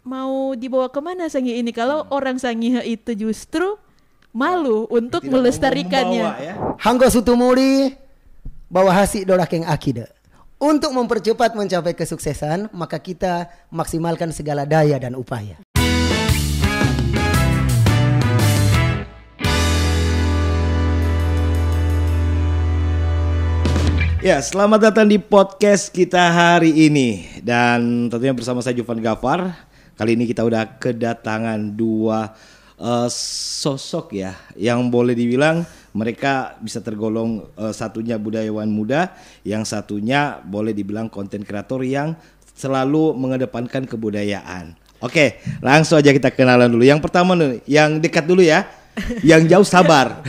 mau dibawa kemana Sangihe ini kalau orang Sangihe itu justru malu untuk melestarikannya. Ya. Hanggo sutumuri bawa hasi dorakeng akida. Untuk mempercepat mencapai kesuksesan, maka kita maksimalkan segala daya dan upaya. Ya, selamat datang di podcast kita hari ini. Dan tentunya bersama saya Jovan Gafar. Kali ini kita udah kedatangan dua sosok ya, yang boleh dibilang mereka bisa tergolong satunya budayawan muda, yang satunya boleh dibilang konten kreator yang selalu mengedepankan kebudayaan. Oke, langsung aja kita kenalan dulu. Yang pertama nih, yang dekat dulu ya, yang jauh sabar.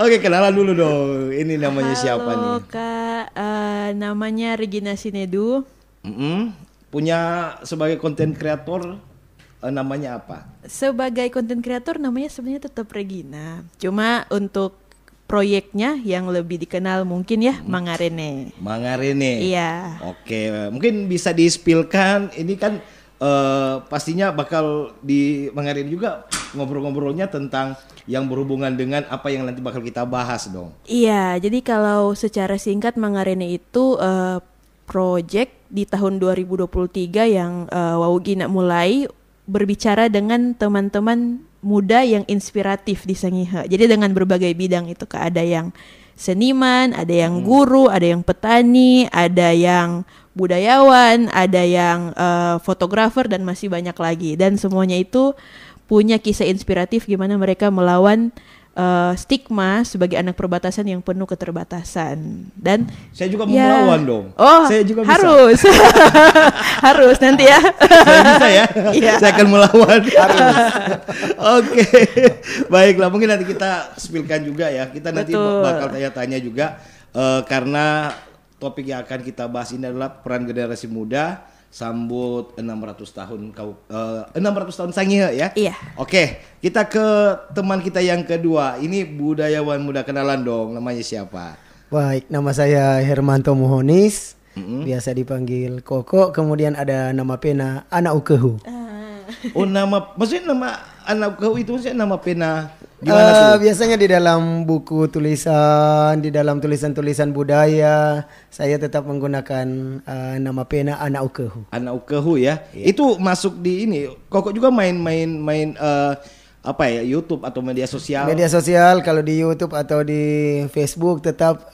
Oke, kenalan dulu dong. Ini namanya siapa nih? Halo Kak, namanya Regina Sinedu. Punya sebagai konten kreator namanya apa? Sebagai konten kreator namanya sebenarnya tetap Regina. Cuma untuk proyeknya yang lebih dikenal mungkin ya Mangarene. Mangarene. Iya. Oke, mungkin bisa di-spillkan. Ini kan pastinya bakal di Mangarene juga ngobrol-ngobrolnya tentang yang berhubungan dengan apa yang nanti bakal kita bahas dong. Iya, jadi kalau secara singkat Mangarene itu project di tahun 2023 yang Wawugina mulai berbicara dengan teman-teman muda yang inspiratif di Sangihe. Jadi dengan berbagai bidang itu Kak, ada yang seniman, ada yang guru, ada yang petani, ada yang budayawan, ada yang fotografer dan masih banyak lagi. Dan semuanya itu punya kisah inspiratif gimana mereka melawan stigma sebagai anak perbatasan yang penuh keterbatasan. Dan saya juga mau melawan dong. Oh, saya juga harus. bisa. Harus nanti ya. Saya bisa ya. Iya. Saya akan melawan. Oke. Baiklah, mungkin nanti kita spillkan juga ya. Kita nanti bakal tanya-tanya juga karena topik yang akan kita bahas ini adalah peran generasi muda sambut 600 tahun 600 tahun Sangihe ya. Iya. Oke, kita ke teman kita yang kedua. Ini budayawan muda, kenalan dong. Namanya siapa? Baik, nama saya Hermanto Muhonis. Biasa dipanggil Koko. Kemudian ada nama pena Anak Ukehu. Oh, maksudnya nama Anak Ukehu itu maksudnya nama pena gimana tuh? Biasanya di dalam buku tulisan, di dalam tulisan-tulisan budaya, saya tetap menggunakan nama pena Anak Ukehu. Anak Ukehu ya. Itu masuk di ini. Koko juga main apa ya, YouTube atau media sosial? Media sosial, kalau di YouTube atau di Facebook tetap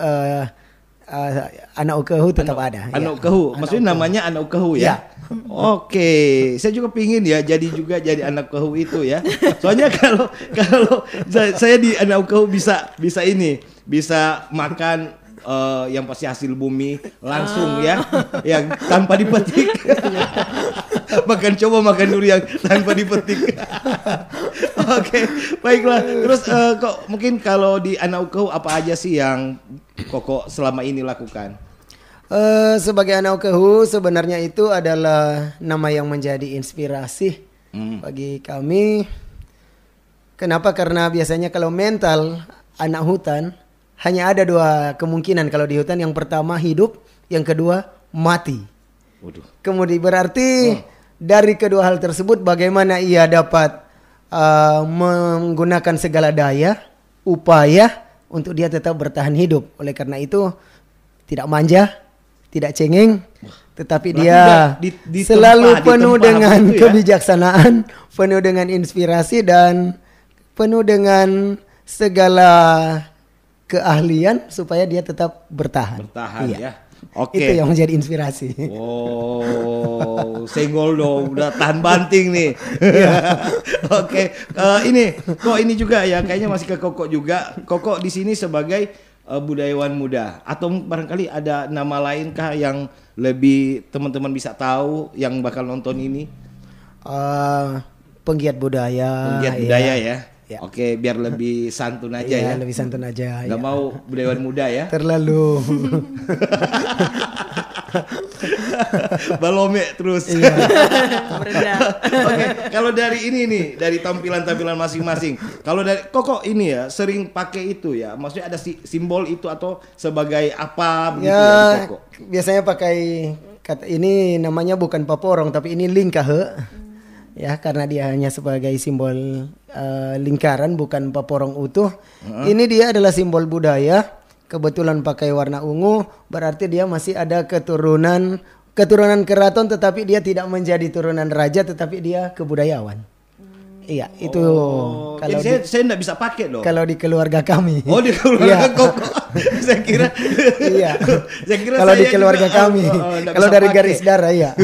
Anak Ukehu tetap ada. Anak Ukehu, maksudnya namanya Anak Ukehu ya? Oke, saya juga pingin ya jadi Anak Ukehu itu ya. Soalnya kalau saya di Anak Ukehu bisa makan yang pasti hasil bumi langsung ya, yang tanpa dipetik. Makan durian tanpa dipetik. Oke, baiklah. Terus kok mungkin kalau di Anak Ukehu apa aja sih yang Koko selama ini lakukan? Sebagai Anak Ukehu sebenarnya itu adalah nama yang menjadi inspirasi bagi kami. Kenapa? Karena biasanya kalau mental anak hutan hanya ada dua kemungkinan kalau di hutan. Yang pertama hidup, yang kedua mati. Waduh. Kemudian berarti dari kedua hal tersebut bagaimana ia dapat menggunakan segala daya, upaya untuk dia tetap bertahan hidup. Oleh karena itu tidak manja, tidak cengeng, tetapi dia selalu penuh dengan kebijaksanaan, penuh dengan inspirasi dan penuh dengan segala keahlian supaya dia tetap bertahan. Bertahan ya. Oke. Itu yang menjadi inspirasi. Oh, senggol dong, udah tahan banting nih. Oke, ini juga ya, kayaknya masih ke Koko juga. Koko di sini sebagai budayawan muda, atau barangkali ada nama lain kah yang lebih teman-teman bisa tahu yang bakal nonton ini? Penggiat budaya. Penggiat budaya ya. Oke, biar lebih santun aja ya. Lebih santun aja. Gak mau budayawan muda ya. Terlalu. Balome terus. Oke, kalau dari ini nih, dari tampilan-tampilan masing-masing. Kalau dari Koko ini ya sering pakai itu ya. Maksudnya ada simbol itu atau sebagai apa begitu ya di Koko? Biasanya pakai ini namanya bukan paporong tapi ini lingkahe. Ya, karena dia hanya sebagai simbol lingkaran bukan paporong utuh. Ini dia adalah simbol budaya. Kebetulan pakai warna ungu, berarti dia masih ada keturunan keraton, tetapi dia tidak menjadi turunan raja, tetapi dia kebudayawan. Iya, itu kalau jadi saya enggak bisa pakai loh. Kalau di keluarga kami. Oh, di keluarga Koko. Saya kira. Iya. Saya kira kalau di keluarga kami. Kalau dari garis darah ya.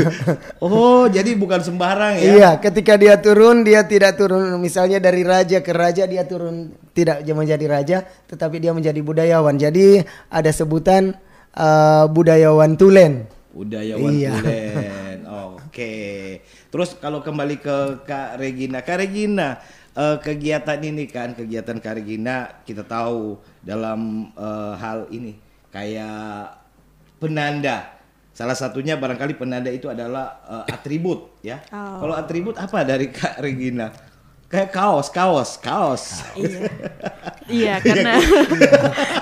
Oh, jadi bukan sembarang ya. Iya, ketika dia turun, dia tidak turun misalnya dari raja ke raja, dia turun tidak menjadi raja, tetapi dia menjadi budayawan. Jadi ada sebutan budayawan tulen. Budayawan tulen. Oke. Terus kalau kembali ke Kak Regina, kegiatan ini kan, kegiatan Kak Regina kita tahu dalam hal ini kayak penanda. Salah satunya barangkali penanda itu adalah atribut ya. Kalau atribut apa dari Kak Regina? Kayak kaos. Iya, karena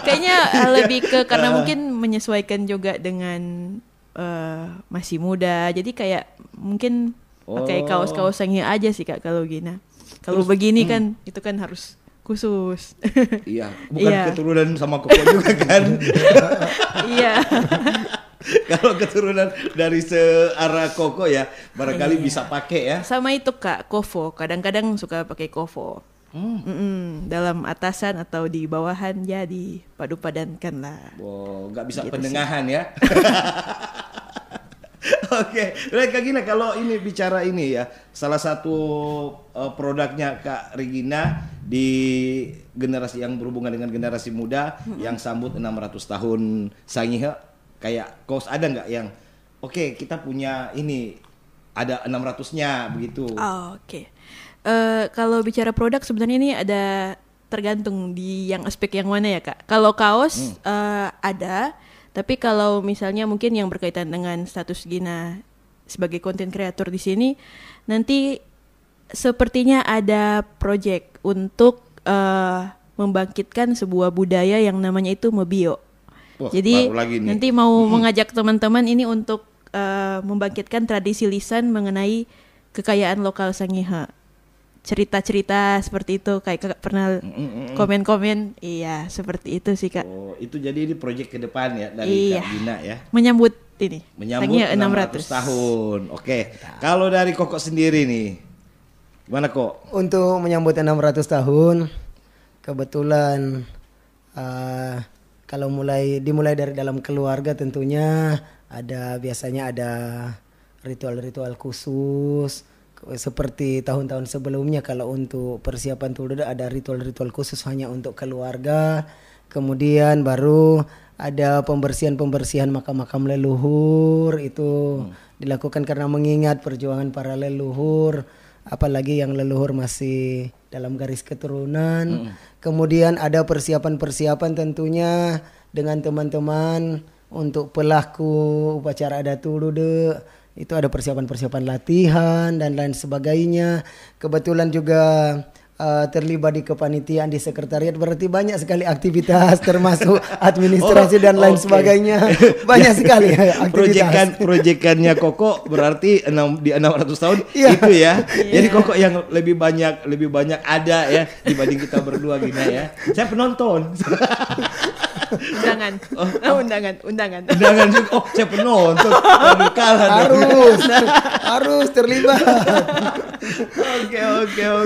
kayaknya lebih ke karena mungkin menyesuaikan juga dengan masih muda. Jadi kayak mungkin pakai kaos-kaos yang aja sih Kak kalau Gina. Kalau begini kan itu kan harus khusus. Iya, bukan keturunan sama Koko juga kan. Iya. Kalau keturunan dari searah Koko ya barangkali bisa pakai ya. Sama itu Kak, kofo. Kadang-kadang suka pakai kofo. Dalam atasan atau di bawahan ya dipadu-padankan lah. Wow, nggak bisa gitu pendengahan ya. Oke, Kak Gina, kalau ini bicara ini ya, salah satu produknya Kak Regina di generasi yang berhubungan dengan generasi muda yang sambut 600 tahun Sangihe, kayak kaos ada nggak yang oke, kita punya ini ada 600-nya begitu. Oke. Kalau bicara produk sebenarnya ini ada tergantung di yang aspek yang mana ya Kak. Kalau kaos ada. Tapi kalau misalnya mungkin yang berkaitan dengan status Gina sebagai content creator di sini, nanti sepertinya ada project untuk membangkitkan sebuah budaya yang namanya itu Mebio. Jadi nanti mau mengajak teman-teman ini untuk membangkitkan tradisi lisan mengenai kekayaan lokal Sangihe. Cerita-cerita seperti itu kayak Kakak pernah komen-komen, iya seperti itu sih Kak. Oh, itu jadi ini proyek ke depan ya dari Kak Gina ya. Menyambut Sangihe 600 tahun. Oke. Kalau dari Koko sendiri nih, gimana Kok? Untuk menyambut 600 tahun, kebetulan kalau dimulai dari dalam keluarga tentunya biasanya ada ritual-ritual khusus. Seperti tahun-tahun sebelumnya, kalau untuk persiapan Tududa ada ritual-ritual khusus hanya untuk keluarga. Kemudian baru ada pembersihan makam-makam leluhur, itu dilakukan karena mengingat perjuangan para leluhur, apalagi yang leluhur masih dalam garis keturunan. Kemudian ada persiapan-persiapan tentunya dengan teman-teman untuk pelaku upacara adat Tududa. Itu ada persiapan-persiapan latihan dan lain sebagainya. Kebetulan juga terlibat di kepanitiaan di sekretariat, berarti banyak sekali aktivitas termasuk administrasi dan lain sebagainya. Banyak sekali aktivitas. Proyekannya Koko berarti di 600 tahun itu ya. Jadi Koko yang lebih banyak ada ya dibanding kita berdua gini ya. Saya penonton. Undangan juga. Oh, saya penonton. Harus terlibat.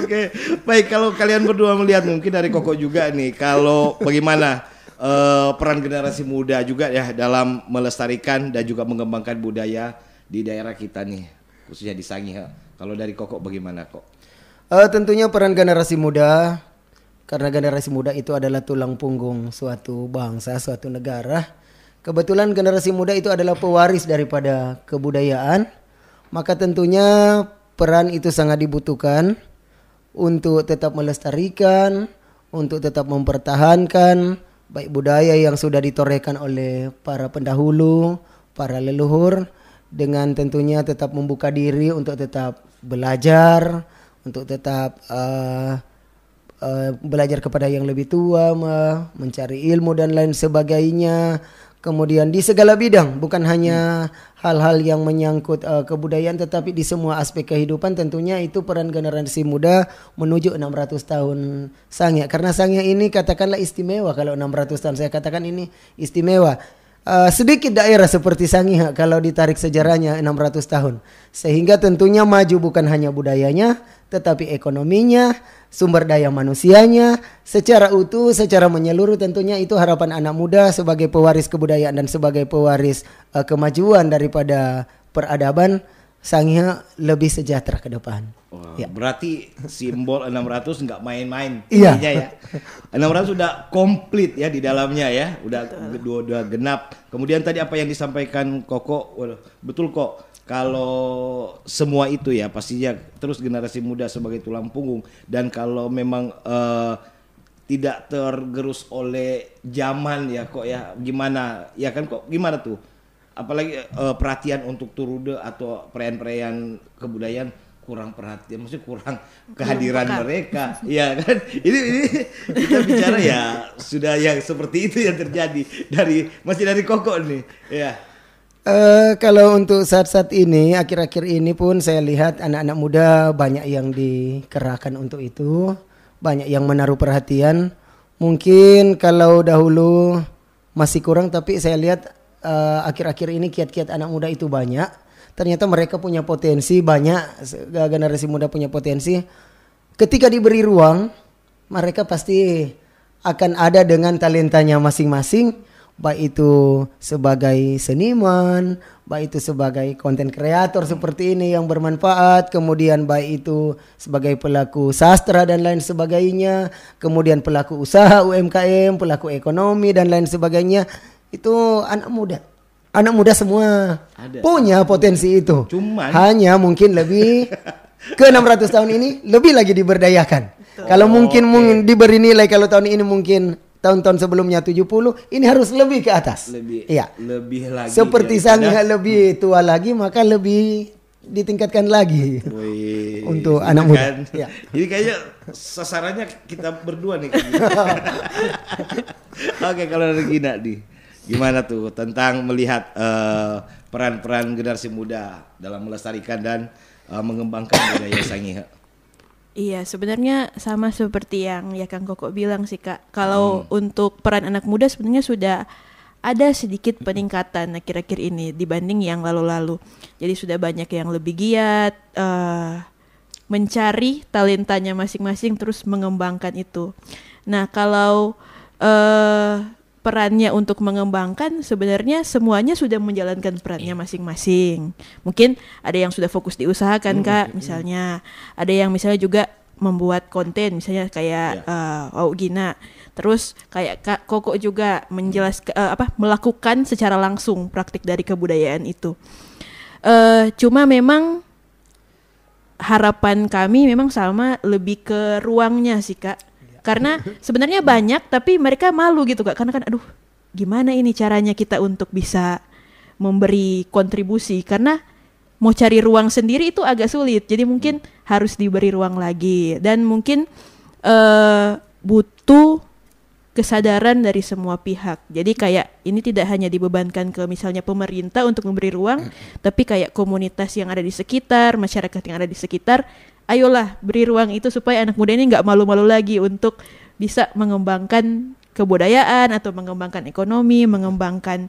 Oke. Baik, kalau kalian berdua melihat mungkin dari Koko juga nih, kalau bagaimana peran generasi muda juga ya dalam melestarikan dan juga mengembangkan budaya di daerah kita nih, khususnya di Sangihe. Kalau dari Koko bagaimana Kok? Tentunya peran generasi muda. Karena generasi muda itu adalah tulang punggung suatu bangsa, suatu negara. Kebetulan generasi muda itu adalah pewaris daripada kebudayaan. Maka tentunya peran itu sangat dibutuhkan untuk tetap melestarikan, untuk tetap mempertahankan baik budaya yang sudah ditorehkan oleh para pendahulu, para leluhur, dengan tentunya tetap membuka diri untuk tetap belajar, untuk tetap belajar kepada yang lebih tua, mencari ilmu dan lain sebagainya. kemudian di segala bidang, bukan hanya hal-hal yang menyangkut kebudayaan, tetapi di semua aspek kehidupan. Tentunya itu peran generasi muda menuju 600 tahun Sangya. Karena Sangya ini katakanlah istimewa. Kalau 600 tahun saya katakan ini istimewa. Sedikit daerah seperti Sangya kalau ditarik sejarahnya 600 tahun. Sehingga tentunya maju bukan hanya budayanya, tetapi ekonominya, sumber daya manusianya secara utuh, secara menyeluruh. Tentunya itu harapan anak muda sebagai pewaris kebudayaan dan sebagai pewaris kemajuan daripada peradaban. Sangya lebih sejahtera ke depan. Wah, ya. Berarti simbol 600 nggak main-main. Iya. Ya. 600 sudah komplit ya di dalamnya ya. Udah genap. Kemudian tadi apa yang disampaikan Koko, betul kok. Kalau semua itu ya pastinya terus generasi muda sebagai tulang punggung. Dan kalau memang tidak tergerus oleh zaman ya kok ya, gimana ya kan kok, gimana tuh, apalagi perhatian untuk turude atau perayaan-perayaan kebudayaan kurang perhatian, maksudnya kurang kehadiran mereka, ya kan? Ini kita bicara ya sudah yang seperti itu yang terjadi masih dari Koko nih, ya. Kalau untuk saat-saat ini, akhir-akhir ini pun saya lihat anak-anak muda banyak yang dikerahkan untuk itu, banyak yang menaruh perhatian. Mungkin kalau dahulu masih kurang, tapi saya lihat akhir-akhir ini kiat-kiat anak muda itu banyak. Ternyata mereka punya potensi banyak, generasi muda punya potensi. Ketika diberi ruang, mereka pasti akan ada dengan talentanya masing-masing, baik itu sebagai seniman, baik itu sebagai konten kreator seperti ini yang bermanfaat, kemudian baik itu sebagai pelaku sastra dan lain sebagainya, kemudian pelaku usaha UMKM, pelaku ekonomi dan lain sebagainya. Itu anak muda semua ada, punya potensi itu. Cuman hanya mungkin lebih ke 600 tahun ini lebih lagi diberdayakan. Kalau mungkin diberi nilai, kalau tahun ini mungkin tahun-tahun sebelumnya 70, ini harus lebih ke atas. Lebih lagi. Seperti Sangya lebih tua lagi, maka lebih ditingkatkan lagi. Untuk anak muda. Kan? Ya. Jadi kayaknya sasarannya kita berdua nih. Oke, kalau dari Gina nih, gimana tuh tentang melihat peran-peran generasi muda dalam melestarikan dan mengembangkan budaya Sangya? Iya, sebenarnya sama seperti yang ya Kang Koko bilang sih Kak. Kalau untuk peran anak muda sebenarnya sudah ada sedikit peningkatan akhir-akhir ini dibanding yang lalu-lalu. Jadi sudah banyak yang lebih giat mencari talentanya masing-masing terus mengembangkan itu. Nah, kalau perannya untuk mengembangkan, sebenarnya semuanya sudah menjalankan perannya masing-masing. Mungkin ada yang sudah fokus di usaha kan Kak, misalnya. Ada yang misalnya juga membuat konten, misalnya kayak Gina. Terus kayak Kak Koko juga melakukan secara langsung praktik dari kebudayaan itu. Cuma memang harapan kami memang sama, lebih ke ruangnya sih Kak. Karena sebenarnya banyak tapi mereka malu gitu Kak, karena kan aduh gimana ini caranya kita untuk bisa memberi kontribusi, karena mau cari ruang sendiri itu agak sulit, jadi mungkin harus diberi ruang lagi. Dan mungkin butuh kesadaran dari semua pihak. Jadi kayak ini tidak hanya dibebankan ke misalnya pemerintah untuk memberi ruang, tapi kayak komunitas yang ada di sekitar, masyarakat yang ada di sekitar, ayolah beri ruang itu supaya anak muda ini nggak malu-malu lagi untuk bisa mengembangkan kebudayaan atau mengembangkan ekonomi, mengembangkan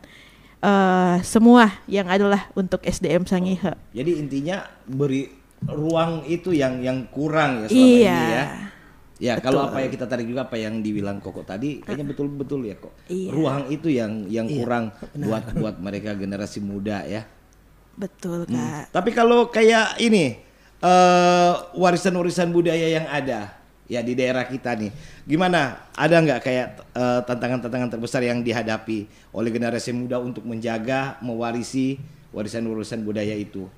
semua yang adalah untuk SDM Sangya. Jadi intinya beri ruang itu yang kurang ya selama ini ya. Ya betul. Kalau apa yang kita tarik juga apa yang dibilang Koko tadi, kayaknya betul-betul ya kok. Iya. Ruang itu yang kurang buat mereka generasi muda ya. Betul Kak. Tapi kalau kayak ini warisan-warisan budaya yang ada ya di daerah kita nih, gimana? Ada nggak kayak tantangan-tantangan terbesar yang dihadapi oleh generasi muda untuk menjaga, mewarisi warisan-warisan budaya itu?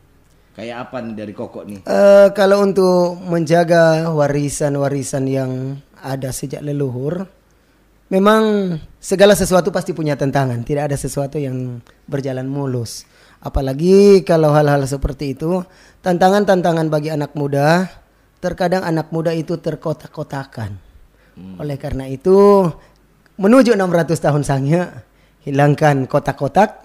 Kayak apa nih dari Koko nih? Kalau untuk menjaga warisan-warisan yang ada sejak leluhur, memang segala sesuatu pasti punya tantangan. Tidak ada sesuatu yang berjalan mulus. Apalagi kalau hal-hal seperti itu, tantangan-tantangan bagi anak muda, terkadang anak muda itu terkotak-kotakan. Oleh karena itu, menuju 600 tahun Sangya, hilangkan kotak-kotak.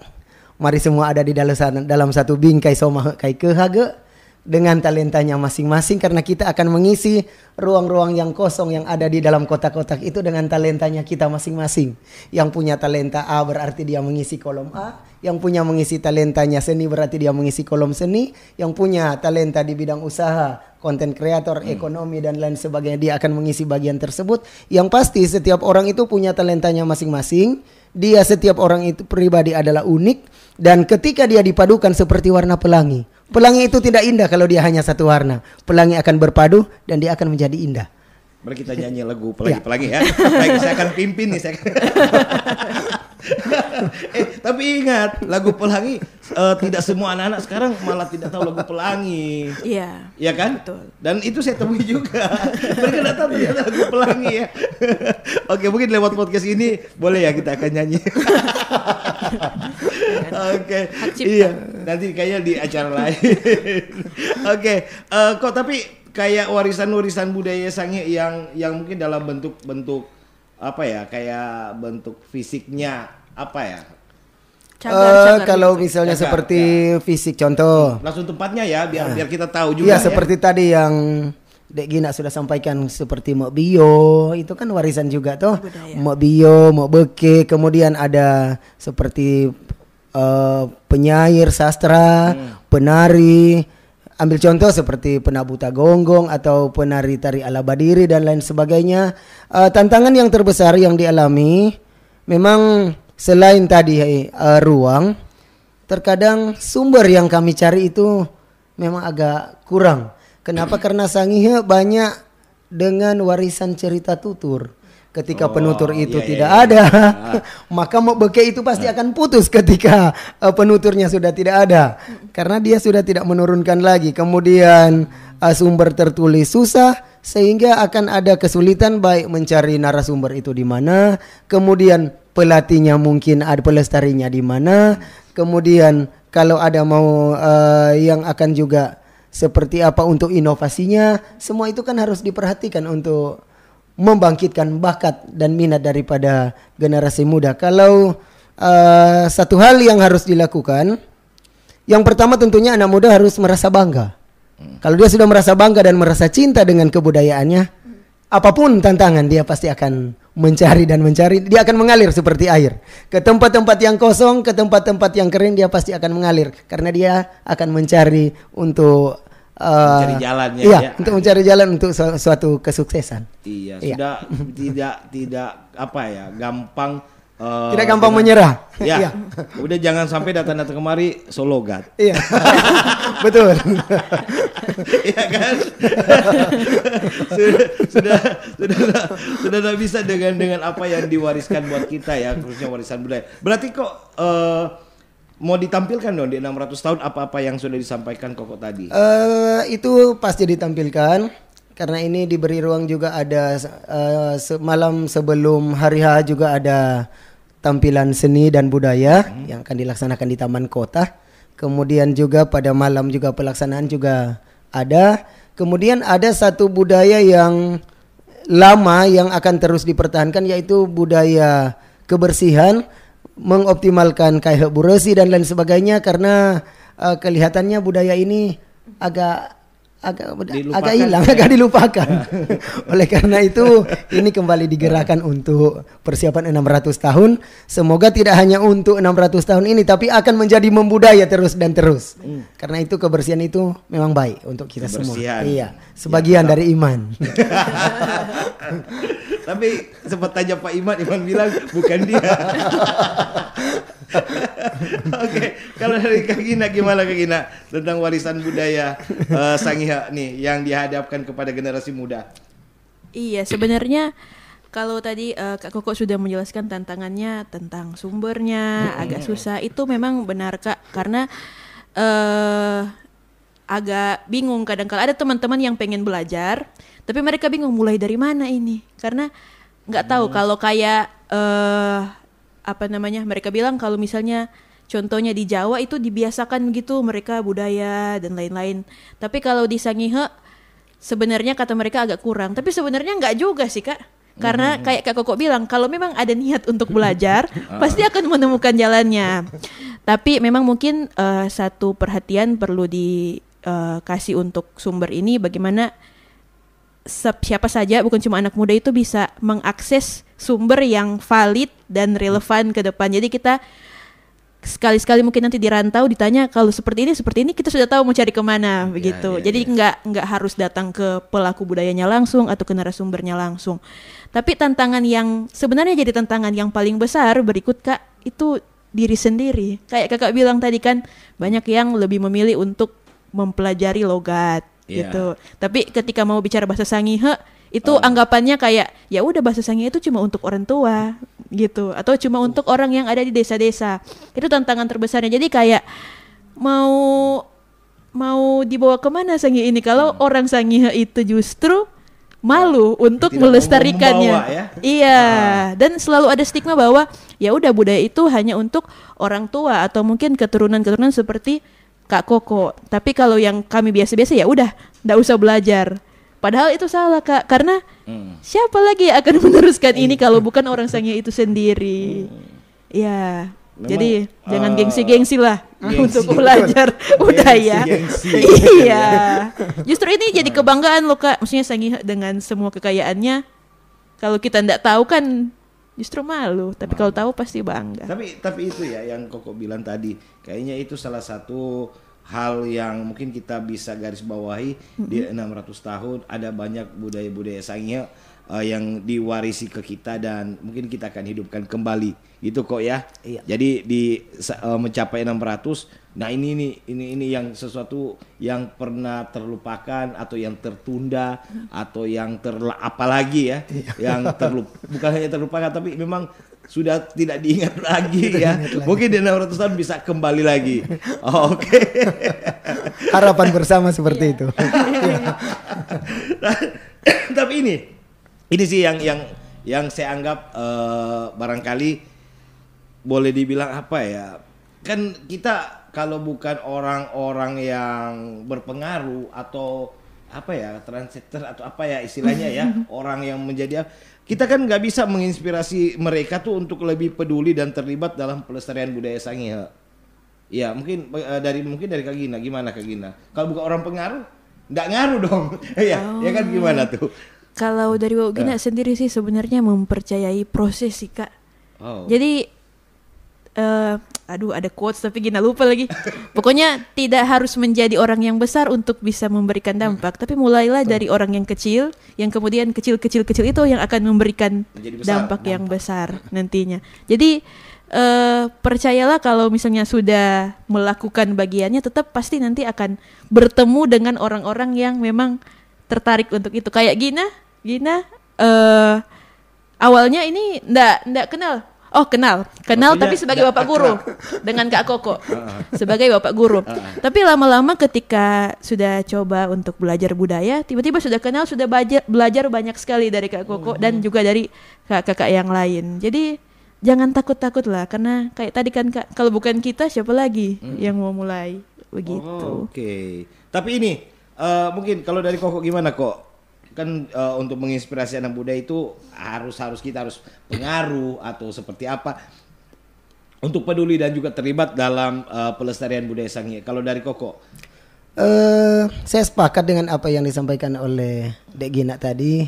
Mari semua ada di dalam satu bingkai somah kai kehage dengan talentanya masing-masing, karena kita akan mengisi ruang-ruang yang kosong yang ada di dalam kotak-kotak itu dengan talentanya kita masing-masing. Yang punya talenta A berarti dia mengisi kolom A, yang punya mengisi talentanya seni berarti dia mengisi kolom seni, yang punya talenta di bidang usaha, konten kreator, ekonomi dan lain sebagainya dia akan mengisi bagian tersebut. Yang pasti setiap orang itu punya talentanya masing-masing. Dia setiap orang itu pribadi adalah unik, dan ketika dia dipadukan seperti warna pelangi. Pelangi itu tidak indah kalau dia hanya satu warna. Pelangi akan berpadu dan dia akan menjadi indah. Mari kita nyanyi lagu pelangi-pelangi ya. Baik, saya akan pimpin nih. Tapi ingat, lagu pelangi tidak semua anak-anak sekarang malah tidak tahu lagu pelangi. Iya. Iya kan? Betul. Dan itu saya temui juga. Mereka tidak tahu ternyata lagu pelangi ya. Oke, mungkin lewat podcast ini boleh ya kita akan nyanyi. Oke. Iya, nanti kayaknya di acara lain. Oke, kok tapi kayak warisan budaya Sangihe yang mungkin dalam bentuk apa ya, kayak bentuk fisiknya apa ya? Cagar kalau gitu. misalnya Cagar, seperti fisik contoh. Langsung tempatnya ya, biar kita tahu juga. Iya, seperti tadi yang Dek Gina sudah sampaikan, seperti Mok Bio, itu kan warisan juga toh. Mok Bio, Mok Beke, kemudian ada seperti penyair sastra, penari. Ambil contoh seperti penabuta gonggong atau penari tari ala Badiri dan lain sebagainya. Tantangan yang terbesar yang dialami memang selain tadi ruang, terkadang sumber yang kami cari itu memang agak kurang. Kenapa? Karena Sangihe banyak dengan warisan cerita tutur. Ketika penutur itu tidak ada, maka Mok Beke itu pasti akan putus ketika penuturnya sudah tidak ada, karena dia sudah tidak menurunkan lagi. Kemudian sumber tertulis susah, sehingga akan ada kesulitan baik mencari narasumber itu di mana, kemudian pelatihnya mungkin ada, pelestarinya di mana, kemudian kalau ada mau yang akan juga seperti apa untuk inovasinya, semua itu kan harus diperhatikan untuk membangkitkan bakat dan minat daripada generasi muda. Kalau satu hal yang harus dilakukan, yang pertama tentunya anak muda harus merasa bangga. Kalau dia sudah merasa bangga dan merasa cinta dengan kebudayaannya, apapun tantangan dia pasti akan mencari, dia akan mengalir seperti air. Ke tempat-tempat yang kosong, ke tempat-tempat yang kering dia pasti akan mengalir, karena dia akan mencari untuk mencari jalannya, iya, untuk mencari jalan untuk suatu kesuksesan. Iya, sudah tidak apa ya, gampang. Tidak gampang menyerah. Ya, udah jangan sampai datang kemari sologat. Iya, betul. Iya kan? sudah tidak bisa dengan apa yang diwariskan buat kita ya, khususnya warisan budaya. Berarti kok mau ditampilkan dong di 600 tahun apa-apa yang sudah disampaikan Koko tadi? Itu pasti ditampilkan, karena ini diberi ruang juga. Ada malam sebelum hari H juga ada tampilan seni dan budaya yang akan dilaksanakan di Taman Kota. Kemudian juga pada malam juga pelaksanaan juga ada. Kemudian ada satu budaya yang lama yang akan terus dipertahankan, yaitu budaya kebersihan, mengoptimalkan kayak buresi dan lain sebagainya, karena kelihatannya budaya ini agak hilang, agak dilupakan. Oleh karena itu ini kembali digerakkan untuk persiapan 600 tahun. Semoga tidak hanya untuk 600 tahun ini, tapi akan menjadi membudaya terus dan terus. Karena itu kebersihan itu memang baik untuk kita semua. Iya, sebagian dari iman. Tapi sempat tanya Pak Iman bilang bukan dia. Oke, kalau dari Kak Gina, gimana Kak Gina tentang warisan budaya Sangihe nih yang dihadapkan kepada generasi muda? Iya, sebenarnya kalau tadi Kak Koko sudah menjelaskan tantangannya tentang sumbernya agak susah, itu memang benar Kak, karena agak bingung kadang-kala ada teman-teman yang pengen belajar tapi mereka bingung mulai dari mana ini, karena nggak tahu. Kalau kayak mereka bilang kalau misalnya contohnya di Jawa itu dibiasakan gitu mereka budaya dan lain-lain, tapi kalau di Sangihe sebenarnya kata mereka agak kurang, tapi sebenarnya nggak juga sih Kak, Karena kayak Kak Koko bilang, kalau memang ada niat untuk belajar, pasti akan menemukan jalannya. Tapi memang mungkin satu perhatian perlu dikasih untuk sumber ini, bagaimana siapa saja, bukan cuma anak muda, itu bisa mengakses sumber yang valid dan relevan ke depan. Jadi kita sekali-sekali mungkin nanti di rantau ditanya, kalau seperti ini kita sudah tahu mau cari kemana, begitu. Jadi nggak harus datang ke pelaku budayanya langsung atau ke narasumbernya langsung. Tapi tantangan yang sebenarnya jadi tantangan yang paling besar berikut Kak, itu diri sendiri. Kayak Kakak bilang tadi kan, banyak yang lebih memilih untuk mempelajari logat gitu. Tapi ketika mau bicara bahasa Sangihe, itu anggapannya kayak ya udah bahasa Sangihe itu cuma untuk orang tua gitu, atau cuma untuk orang yang ada di desa-desa. Itu tantangan terbesarnya. Jadi kayak mau dibawa kemana Sangihe ini kalau orang Sangihe itu justru malu untuk melestarikannya. Ya? Iya, dan selalu ada stigma bahwa ya udah budaya itu hanya untuk orang tua atau mungkin keturunan-keturunan seperti Kak Koko. Tapi kalau yang kami biasa-biasa ya udah nggak usah belajar. Padahal itu salah Kak, karena siapa lagi yang akan meneruskan ini kalau bukan orang Sangihe itu sendiri. Ya, jadi jangan gengsi-gengsi lah untuk belajar budaya. Iya, justru ini jadi kebanggaan loh Kak. Maksudnya Sangihe dengan semua kekayaannya, kalau kita nggak tahu kan justru malu. Tapi kalau tahu pasti bangga. Tapi itu ya yang Koko bilang tadi, kayaknya itu salah satu hal yang mungkin kita bisa garis bawahi di 600 tahun ada banyak budaya-budaya Sangihe yang diwarisi ke kita dan mungkin kita akan hidupkan kembali gitu kok ya. Iya. Jadi mencapai 600, nah ini yang sesuatu yang pernah terlupakan atau yang tertunda atau yang apalagi ya, yang bukan hanya terlupakan tapi memang sudah tidak diingat lagi ya. Mungkin di 600 tahun bisa kembali lagi. Oke. Harapan bersama seperti itu. Tapi ini sih yang saya anggap barangkali boleh dibilang apa ya? Kan kita kalau bukan orang-orang yang berpengaruh atau apa ya, trendsetter atau apa ya istilahnya ya, orang yang menjadi, kita kan nggak bisa menginspirasi mereka tuh untuk lebih peduli dan terlibat dalam pelestarian budaya Sangihe. Ya mungkin dari Kak Gina, gimana Kak Gina? Kalau bukan orang pengaruh, nggak ngaruh dong. Ya kan gimana tuh? Kalau dari Wau Gina sendiri sih sebenarnya mempercayai proses sih Kak. Jadi ada quotes tapi Gina lupa lagi. Pokoknya tidak harus menjadi orang yang besar untuk bisa memberikan dampak, tapi mulailah dari orang yang kecil, yang kemudian kecil itu yang akan memberikan dampak yang besar nantinya. Jadi percayalah kalau misalnya sudah melakukan bagiannya, tetap pasti nanti akan bertemu dengan orang-orang yang memang tertarik untuk itu. Kayak Gina awalnya ini ndak kenal. Kenal tapi sebagai bapak guru dengan Kak Koko sebagai bapak guru. Tapi lama-lama ketika sudah coba untuk belajar budaya, tiba-tiba sudah kenal, sudah belajar banyak sekali dari Kak Koko dan juga dari kakak yang lain. Jadi jangan takut-takut lah, karena kayak tadi kan Kak, kalau bukan kita siapa lagi yang mau mulai begitu. Oke. Tapi ini mungkin kalau dari Koko gimana kok? Kan untuk menginspirasi anak muda itu kita harus pengaruh atau seperti apa untuk peduli dan juga terlibat dalam pelestarian budaya Sangihe. Kalau dari Koko? Saya sepakat dengan apa yang disampaikan oleh Dek Gina tadi.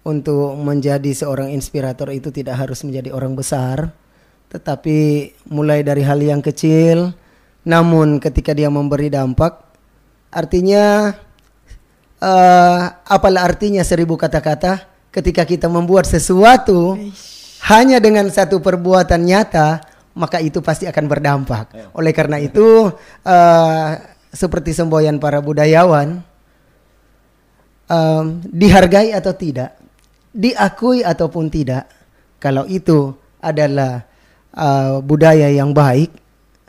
Untuk menjadi seorang inspirator itu tidak harus menjadi orang besar, tetapi mulai dari hal yang kecil. Namun ketika dia memberi dampak, artinya apalah artinya 1000 kata-kata ketika kita membuat sesuatu hanya dengan satu perbuatan nyata, maka itu pasti akan berdampak. Oleh karena itu seperti semboyan para budayawan, dihargai atau tidak, diakui ataupun tidak, kalau itu adalah budaya yang baik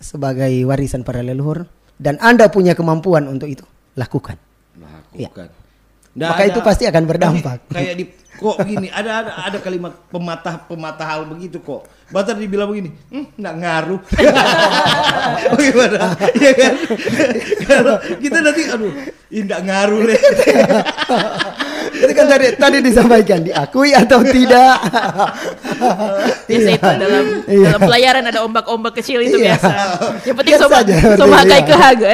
sebagai warisan para leluhur dan Anda punya kemampuan untuk itu, lakukan. Ya. Maka itu pasti akan berdampak. Kayak kok gini, ada kalimat pematah hal begitu kok. Batar dibilang begini, nggak ngaruh. Bagaimana? Ya kan? Kalau kita nanti nggak ngaruh deh. Itu kan tadi disampaikan, diakui atau tidak. Biasa itu dalam pelayaran ada ombak-ombak kecil itu biasa. Yang penting sama kayak kehaga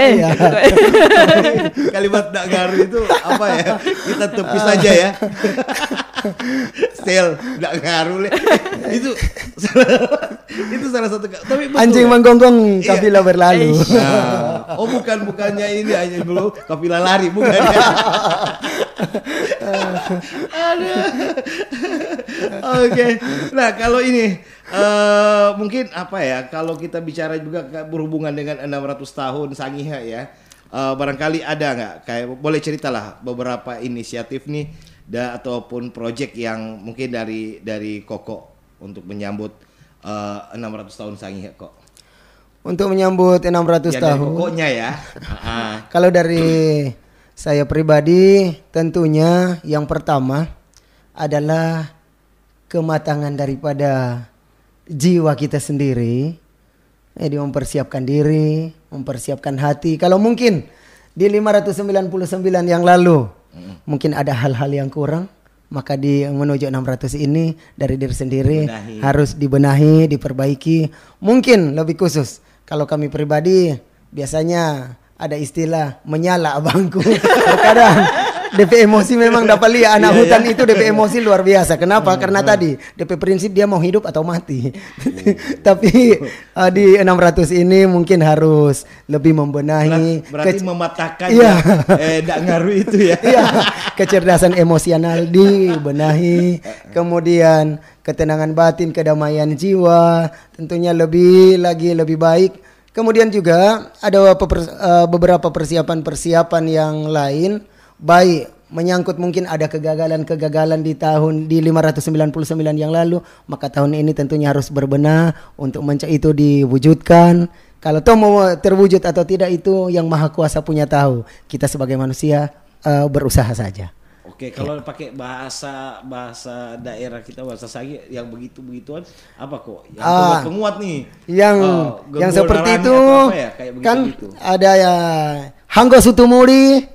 Kalimat ndak ngaruh itu apa ya? Kita tepis saja ya. Still ndak ngaruh itu salah satu. Tapi betul, anjing menggonggong kafilah berlalu. Nah, bukannya ini hanya dulu kafilah lari bukan ya. Oke. Nah, kalau ini mungkin apa ya? Kalau kita bicara juga berhubungan dengan 600 tahun Sangihe ya. Barangkali ada nggak kayak boleh ceritalah beberapa inisiatif nih ataupun proyek yang mungkin dari Koko untuk menyambut 600 tahun Sangihe kok. Untuk menyambut 600 ya, tahun. Dari Kokonya ya. Kalau dari saya pribadi tentunya yang pertama adalah kematangan daripada jiwa kita sendiri. Jadi mempersiapkan diri, mempersiapkan hati. Kalau mungkin di 599 yang lalu mungkin ada hal-hal yang kurang, maka di menuju 600 ini dari diri sendiri harus dibenahi, diperbaiki. Mungkin lebih khusus kalau kami pribadi biasanya ada istilah menyala abangku. Terkadang DP emosi memang dapat lihat anak hutan itu DP emosi luar biasa. Kenapa? Karena tadi DP prinsip dia mau hidup atau mati. Tapi di 600 ini mungkin harus lebih membenahi. Berarti mematahkan ya. Enggak ngaruh itu ya. Iya. Kecerdasan emosional dibenahi. Kemudian ketenangan batin, kedamaian jiwa tentunya lebih baik. Kemudian juga ada beberapa persiapan yang lain, baik menyangkut mungkin ada kegagalan di 599 yang lalu, maka tahun ini tentunya harus berbenah untuk itu diwujudkan. Kalau toh mau terwujud atau tidak itu yang Maha Kuasa punya tahu. Kita sebagai manusia berusaha saja. Oke, kalau pakai bahasa daerah kita, bahasa Sangihe yang begituan apa kok? Yang penguat nih. Yang seperti itu ya? kan begitu. Ada ya Hanggo Sutumuri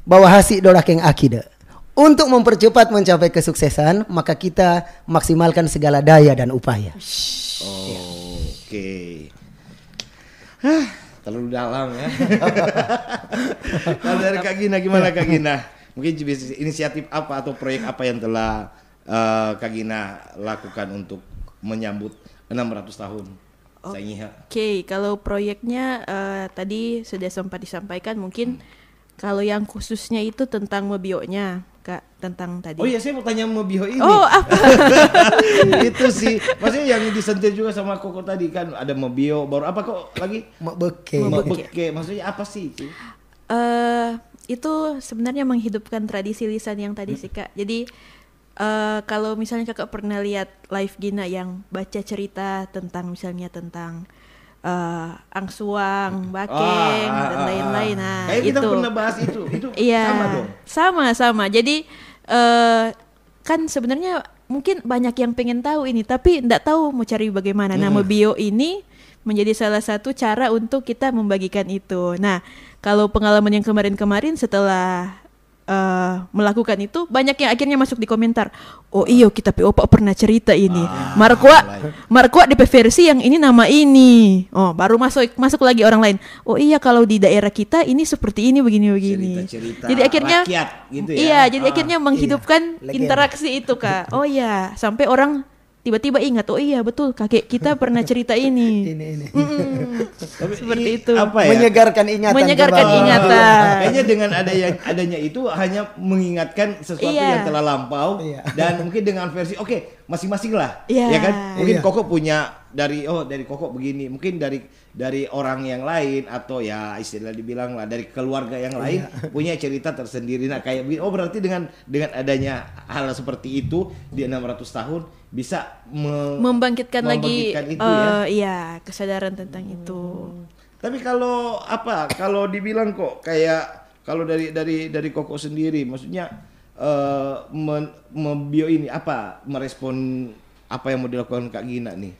bawa hasi dorakeng akida. Untuk mempercepat mencapai kesuksesan, maka kita maksimalkan segala daya dan upaya. Oke. Terlalu dalam ya. Kalau dari Kak Gina, gimana Kak Gina? Mungkin inisiatif apa atau proyek apa yang telah Kak Gina lakukan untuk menyambut 600 tahun Sangihe? Oke, kalau proyeknya tadi sudah sempat disampaikan, mungkin kalau yang khususnya itu tentang Mebionya, Kak, tentang tadi. Oh iya, saya mau tanya Mebio ini. Oh, apa? Itu sih, maksudnya yang disentil juga sama Koko tadi kan, ada Mebio, baru apa kok lagi? Mebeke. Maksudnya apa sih itu? Itu sebenarnya menghidupkan tradisi lisan yang tadi sih Kak. Jadi kalau misalnya Kakak pernah lihat live Gina yang baca cerita tentang misalnya tentang angsuang, bakeng dan lain-lain. Nah, kayak itu kita pernah bahas itu. Itu iya, sama dong. Sama. Jadi kan sebenarnya mungkin banyak yang pengen tahu ini tapi enggak tahu mau cari bagaimana. Nah, Mebio ini menjadi salah satu cara untuk kita membagikan itu. Nah, kalau pengalaman yang kemarin-kemarin setelah melakukan itu, banyak yang akhirnya masuk di komentar. Oh iyo, kita opa pernah cerita ini. Markwa DP versi yang ini nama ini. Oh, baru masuk lagi orang lain. Oh iya, kalau di daerah kita ini seperti ini begini. Cerita jadi akhirnya rakyat, gitu ya? Iya, jadi akhirnya menghidupkan interaksi itu Kak. Oh iya, sampai orang tiba-tiba ingat, oh iya betul kakek kita pernah cerita ini. ini. Seperti itu. Apa ya? Menyegarkan ingatan. Kayaknya dengan adanya itu hanya mengingatkan sesuatu yang telah lampau dan mungkin dengan versi masing-masing lah, ya kan? Mungkin Koko punya dari Koko begini, mungkin dari orang yang lain atau ya istilah dibilang lah dari keluarga yang lain punya cerita tersendiri. Nah kayak begini, berarti dengan adanya hal seperti itu di 600 tahun bisa membangkitkan lagi itu, kesadaran tentang itu. Tapi kalau dibilang kok kayak kalau dari Koko sendiri, maksudnya Mebio ini merespon apa yang mau dilakukan Kak Gina nih?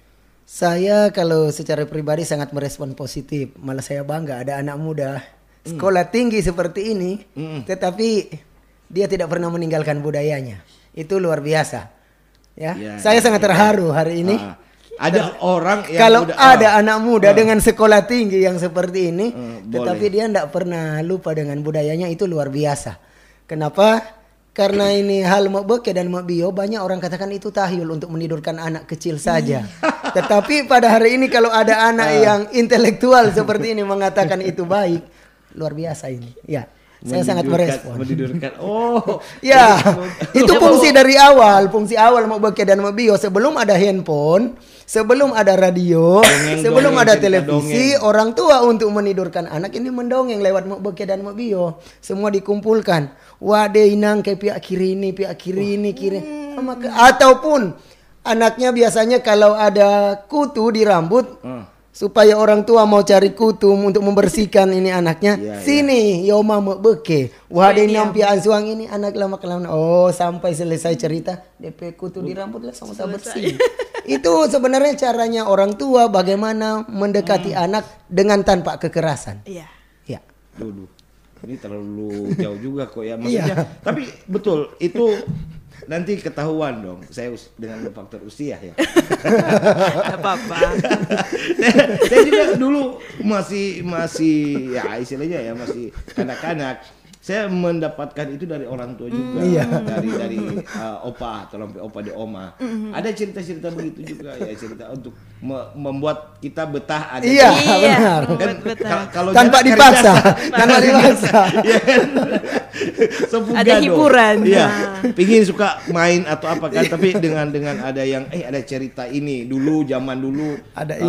Saya kalau secara pribadi sangat merespon positif. Malah saya bangga ada anak muda sekolah tinggi seperti ini, tetapi dia tidak pernah meninggalkan budayanya. Itu luar biasa. Ya, saya sangat terharu hari ini. Ada orang yang kalau ada anak muda dengan sekolah tinggi yang seperti ini, tetapi dia tidak pernah lupa dengan budayanya, itu luar biasa. Kenapa? Karena ini hal mak beke dan mak bio, banyak orang katakan itu tahyul untuk menidurkan anak kecil saja. Tetapi pada hari ini kalau ada anak yang intelektual seperti ini mengatakan itu baik, luar biasa ini. Ya, saya sangat merespon. Menidurkan. Oh, ya, itu fungsi dari awal, fungsi awal mak beke dan mak bio. Sebelum ada handphone, sebelum ada radio, sebelum ada televisi, orang tua untuk menidurkan anak ini mendongeng lewat mak beke dan mak bio. Semua dikumpulkan. Wade inang ke pihak kiri ini, kiri. Ataupun anaknya biasanya kalau ada kutu di rambut, supaya orang tua mau cari kutu untuk membersihkan ini anaknya, sini Yoma mak beke. Wade inang pihak ansuang ini anak lama kelamaan. Oh, sampai selesai cerita, DP kutu di rambut lah sama-sama bersih. Itu sebenarnya caranya orang tua bagaimana mendekati anak dengan tanpa kekerasan. Iya. Ya. Dulu. Ini terlalu jauh juga kok ya maksudnya. Tapi betul itu nanti ketahuan dong. Saya dengan faktor usia ya. Gak apa-apa. Saya juga dulu masih ya istilahnya ya masih kanak-kanak. Saya mendapatkan itu dari orang tua juga, dari opa atau opa di oma. Ada cerita-cerita begitu juga ya, cerita untuk membuat kita betah ada. Iya, benar. Kalau tanpa dipaksa, tanpa dipaksa. Ya kan? Ada hiburan. Iya, pingin suka main atau apa kan, tapi dengan ada yang ada cerita ini dulu zaman dulu. Ada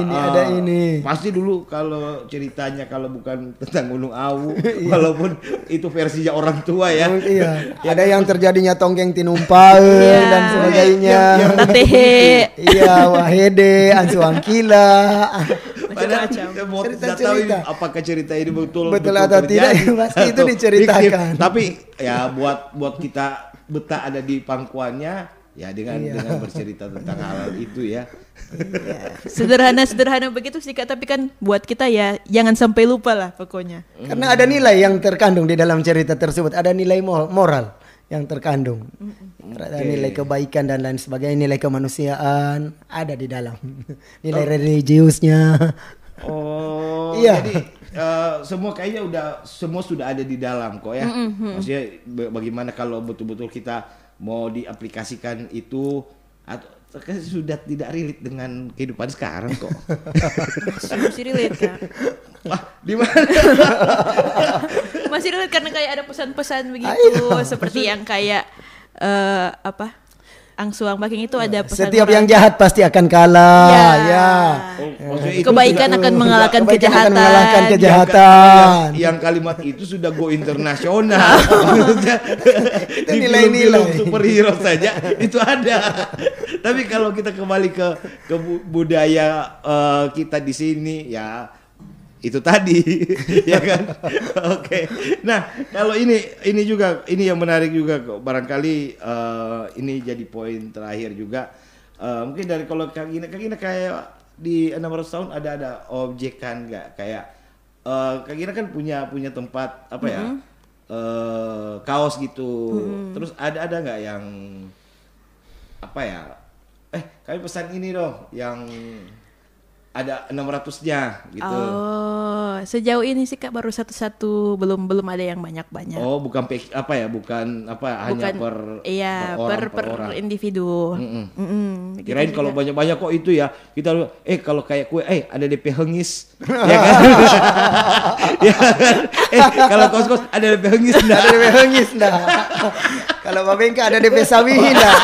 ini. Pasti dulu kalau ceritanya kalau bukan tentang Gunung Awu, walaupun itu versinya orang tua ya. Iya. Ada yang terjadinya tonggeng tinumpal dan sebagainya. Tatehe. Iya, wahede, ansuang kila. Cerita-cerita. Apakah cerita ini betul atau tidak? Pasti itu diceritakan. Tapi ya buat kita betah ada di pangkuannya ya dengan bercerita tentang hal itu ya. Sederhana begitu sih Kak, tapi kan buat kita ya jangan sampai lupa lah pokoknya. Karena ada nilai yang terkandung di dalam cerita tersebut, ada nilai moral yang terkandung. Ada nilai kebaikan dan lain sebagainya, nilai kemanusiaan ada di dalam. Nilai religiusnya. Oh, iya. Jadi semua kayaknya semua sudah ada di dalam kok ya. Maksudnya bagaimana kalau betul-betul kita mau diaplikasikan itu atau sudah tidak relate dengan kehidupan sekarang kok. Masih relate Kak. Wah, di mana? Masih relate karena kayak ada pesan-pesan begitu, seperti yang kayak Angsuang Baking itu ada pesan. Setiap yang jahat pasti akan kalah. Ya. Kebaikan akan mengalahkan kejahatan. Yang kalimat itu sudah go internasional. Itu nilai-nilai superhero saja itu ada. Tapi kalau kita kembali ke budaya kita di sini ya itu tadi ya kan. Oke. Nah, kalau ini juga ini yang menarik juga kok. Barangkali ini jadi poin terakhir juga. Mungkin dari kalau Kak Gina kayak di 600 tahun ada objekan enggak kayak Kak Gina kan punya tempat apa ya? Kaos gitu. Terus ada enggak yang apa ya? Kami pesan ini dong yang ada 600-nya gitu. Oh, sejauh ini sih Kak baru satu-satu, belum ada yang banyak-banyak. Oh, bukan hanya per orang. Individu. Kirain kalau banyak-banyak kok itu ya. Kita kalau kayak kue ada DP hengis. Ya kan? Ya kan? Kalau kos-kos ada DP hengis enggak? Ada DP hengis enggak? Kalau Babengka ada DP sawihin enggak?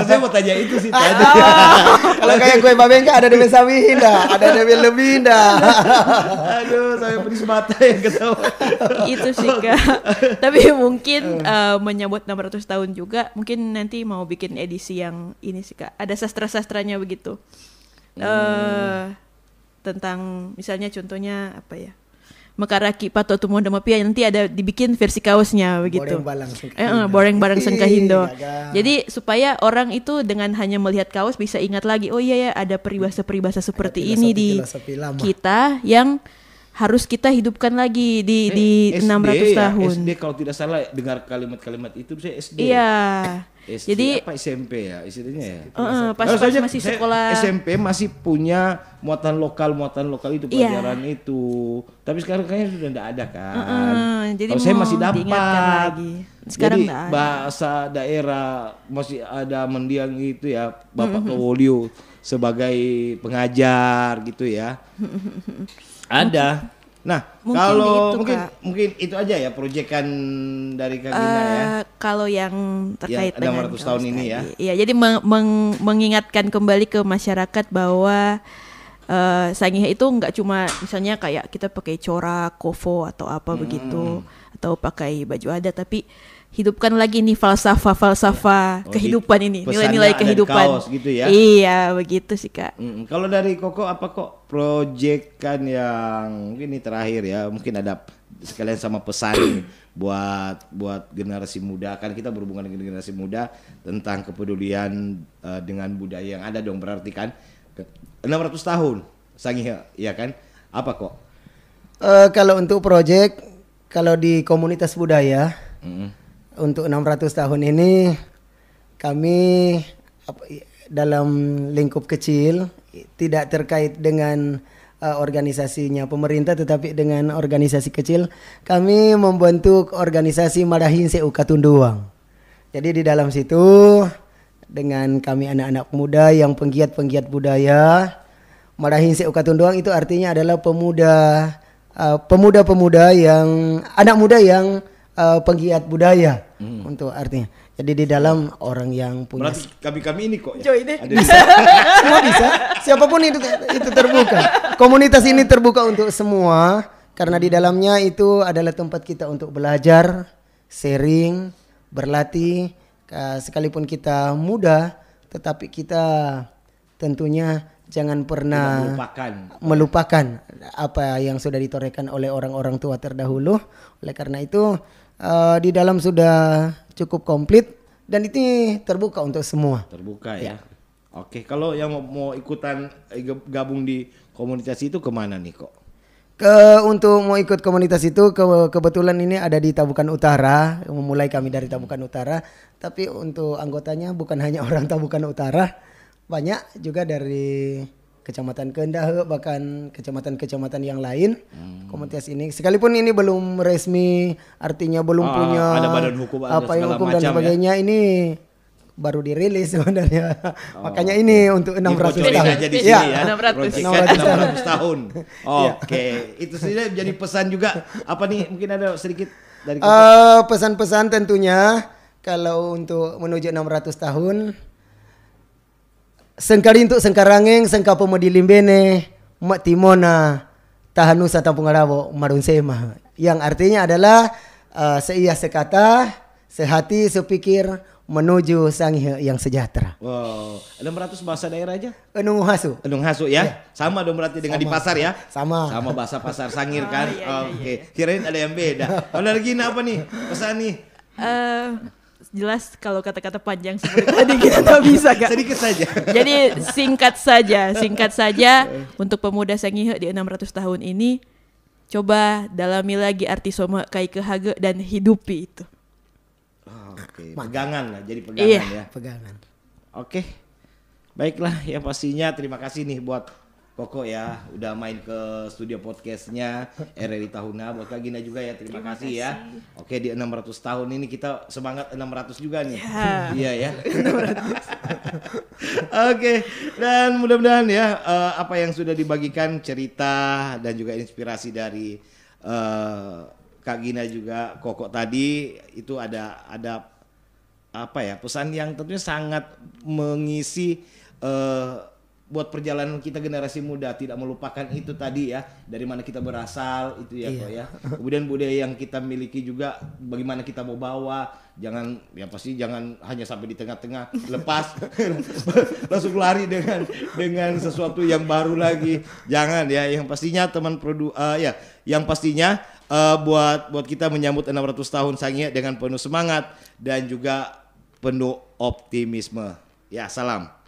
Saya mau tanya itu sih tadi. Kalau kayak kue Babengka ada DP sawihin dah, ada lebih dah. Aduh, saya pedis mata yang ketawa. Itu sih Kak. Tapi mungkin menyambut 600 tahun juga, mungkin nanti mau bikin edisi yang ini sih Kak. Ada sastra-sastranya begitu. Tentang misalnya contohnya apa ya? Mekaraki pato tumo damapia, nanti ada dibikin versi kaosnya begitu. Boreng barang Sengkahindo. Jadi supaya orang itu dengan hanya melihat kaos bisa ingat lagi, oh iya ya ada peribahasa seperti ini di kita yang harus kita hidupkan lagi di 600 tahun. SD kalau tidak salah dengar kalimat-kalimat itu saya SD. Iya. SD Jadi apa SMP ya istilahnya ya. pas masih sekolah SMP masih punya muatan lokal itu pelajaran itu. Tapi sekarang kayaknya sudah tidak ada kan. jadi kalau saya masih dapat. Lagi. Sekarang jadi bahasa daerah masih ada mendiang itu ya Bapak Towolio sebagai pengajar gitu ya. Ada. Nah, mungkin itu aja ya proyekan dari Kak Gina ya. Kalau yang terkait yang dengan 600 tahun ini ya. Iya, jadi mengingatkan kembali ke masyarakat bahwa Sangihe itu nggak cuma misalnya kayak kita pakai corak, kofo atau apa begitu atau pakai baju adat, tapi hidupkan lagi nih falsafah kehidupan ini, nilai-nilai kehidupan. Kaos gitu ya. Iya, begitu sih Kak. Kalau dari Koko apa kok proyekan yang mungkin ini terakhir ya, mungkin ada sekalian sama pesan nih buat generasi muda, kan kita berhubungan dengan generasi muda tentang kepedulian dengan budaya yang ada dong, berarti kan 600 tahun Sangihe ya kan? Apa kok? Kalau untuk proyek, kalau di komunitas budaya untuk 600 tahun ini kami dalam lingkup kecil, tidak terkait dengan organisasinya pemerintah tetapi dengan organisasi kecil, kami membentuk organisasi Madahinse Ukatunduang. Jadi di dalam situ dengan kami anak-anak muda yang penggiat-penggiat budaya, Madahinse Ukatunduang itu artinya adalah pemuda-pemuda yang anak muda yang penggiat budaya untuk artinya. Jadi di dalam orang yang punya. Berarti kami ini kok ya. Bisa. Semua bisa. Siapapun itu terbuka. Komunitas ini terbuka untuk semua karena di dalamnya itu adalah tempat kita untuk belajar, sharing, berlatih. Sekalipun kita muda, tetapi kita tentunya jangan pernah melupakan apa yang sudah ditorehkan oleh orang-orang tua terdahulu. Oleh karena itu di dalam sudah cukup komplit dan ini terbuka untuk semua. Terbuka ya. Oke, kalau yang mau ikutan gabung di komunitas itu kemana nih kok? Untuk mau ikut komunitas itu kebetulan ini ada di Tabukan Utara. Memulai kami dari Tabukan Utara. Tapi untuk anggotanya bukan hanya orang Tabukan Utara, banyak juga dari Kecamatan Kendah, bahkan kecamatan-kecamatan yang lain. Komunitas ini sekalipun ini belum resmi, artinya belum punya ada badan hukum, apa yang hukum dan sebagainya ya? Ini baru dirilis sebenarnya. Makanya ini untuk 600 tahun. Aja di sini ya. 600 tahun. Oke, itu saja jadi pesan juga. Apa nih mungkin ada sedikit dari pesan-pesan tentunya kalau untuk menuju 600 tahun. Sengkarintuk sengkarangeng sengka pemedi limbene mak timona tahanusa tampung arabo marun sema, yang artinya adalah seia sekata, sehati, sepikir menuju Sangihe yang sejahtera. Wow, 600 bahasa daerah aja? Enung hasu ya? Sama dong berarti dengan di pasar ya? Sama bahasa pasar Sangir kan? Oke. Kirain ada yang beda. Kalau lagi apa nih pesan nih? Jelas kalau kata-kata panjang seperti tadi kita tak bisa Kak. Sedikit saja. Jadi singkat saja untuk pemuda Sangihe di 600 tahun ini, coba dalami lagi arti soma kai kehage dan hidupi itu. Oke. Pegangan lah, jadi pegangan ya. Pegangan. Oke. Baiklah, yang pastinya terima kasih nih buat Koko ya, udah main ke studio podcastnya RRI Tahuna. Buat Kak Gina juga ya, terima kasih ya. Oke, di 600 tahun ini kita semangat 600 juga nih. Iya ya. Oke, dan mudah-mudahan ya apa yang sudah dibagikan cerita dan juga inspirasi dari Kak Gina juga Koko tadi itu ada apa ya, pesan yang tentunya sangat mengisi buat perjalanan kita generasi muda, tidak melupakan itu tadi ya, dari mana kita berasal itu ya kok ya. Kemudian budaya yang kita miliki juga bagaimana kita mau bawa, jangan hanya sampai di tengah-tengah lepas langsung lari dengan sesuatu yang baru lagi. Jangan ya, yang pastinya yang pastinya buat kita menyambut 600 tahun Sangihe dengan penuh semangat dan juga penuh optimisme. Ya, salam.